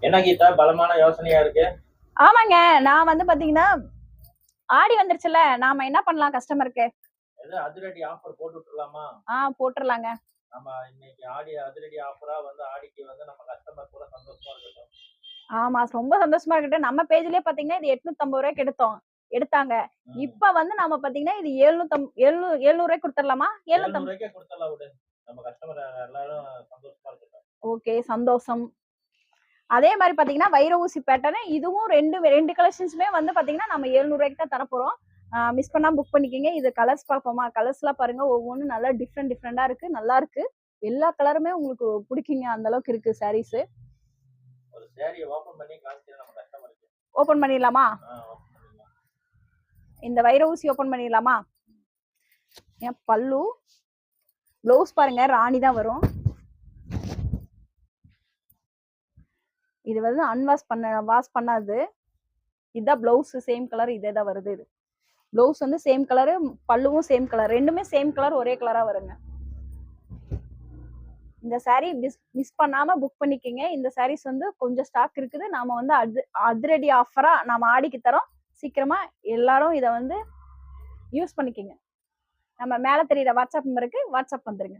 என்ன கீதா பலமான யோசனையா இருக்கு? ஆமாங்க. நான் வந்து பாத்தீங்கன்னா, ஆடி வந்துருச்சுல்ல. நாம என்ன பண்ணலாம் கஸ்டமருக்கு? ஏதோ அதிரடி ஆஃபர் போட்டு விட்டுறலாமா? போட்டுறலாங்க. நம்ம இன்னைக்கு ஆடி அதிரடி ஆஃபரா வந்து ஆடிக்கு வந்து நம்ம கஸ்டமர் கூட சந்தோஷமா இருக்கட்டும். ஆமா. ரொம்ப சந்தோஷமா இருக்கட்டும். நம்ம பேஜ்லயே பாத்தீங்கன்னா, இது ரூ. 850 எடுத்தாங்க. ம். இப்ப வந்து நாம பாத்தீங்கன்னா, இது 700 குடுத்துறலாமா? 750 700க்கே குடுத்துடலாம் விடு. நம்ம கஸ்டமர் எல்லாரும் சந்தோஷமா இருக்கட்டும். ஓகே. சந்தோஷம். அதே மாரி பாத்தீங்கன்னா, வைர ஊசி பேட்டர்ன் இதுவும் 2 கலெக்ஷன்ஸுமே வந்து பாத்தீங்கன்னா, நம்ம ரூ. 700க்கு தான் தரப்போறோம். மிஸ் பண்ணாம புக் பண்ணிக்கங்க. இது கலர்ஸ் பாப்போமா? கலர்ஸ்லாம் பாருங்க. ஒவ்வொன்னும் நல்லா டிஃபரெண்டா இருக்கு. நல்லா இருக்கு. எல்லா கலருமே உங்களுக்கு புடிக்குங்க. அந்த அளவுக்கு இருக்கு சாரீஸு. ஒரு சாரிய ஓப்பன் பண்ணி காமிச்சிரு நம்ம கஸ்டமருக்கு. ஓப்பன் பண்ணிடலாமா? ஓப்பன் பண்ணிடலாம். இந்த வைர ஊசி ஓப்பன் பண்ணிடலாமா? ஏன் பல்லு, ப்ளவுஸ் பாருங்க ராணி தான் வரும். இது வந்து வாஷ் பண்ணாது. இதுதான் ப்ளவுஸ் சேம் கலர் இதே தான் வருது இது. ப்ளவுஸ் வந்து சேம் கலரு, பல்லுவும் சேம் கலர். ரெண்டுமே சேம் கலர் ஒரே கலரா வருங்க. இந்த சாரி மிஸ் பண்ணாம புக் பண்ணிக்கங்க. இந்த சாரீஸ் வந்து கொஞ்சம் ஸ்டாக் இருக்குது. நாம வந்து அதிரடி ஆஃபரா நாம ஆடிக்கு தரோம். சீக்கிரமா எல்லாரும் இத வந்து யூஸ் பண்ணிக்கங்க. நம்ம மேல தெரியுற வாட்ஸ்அப் நம்பருக்கு வாட்ஸ்அப் வந்துருங்க.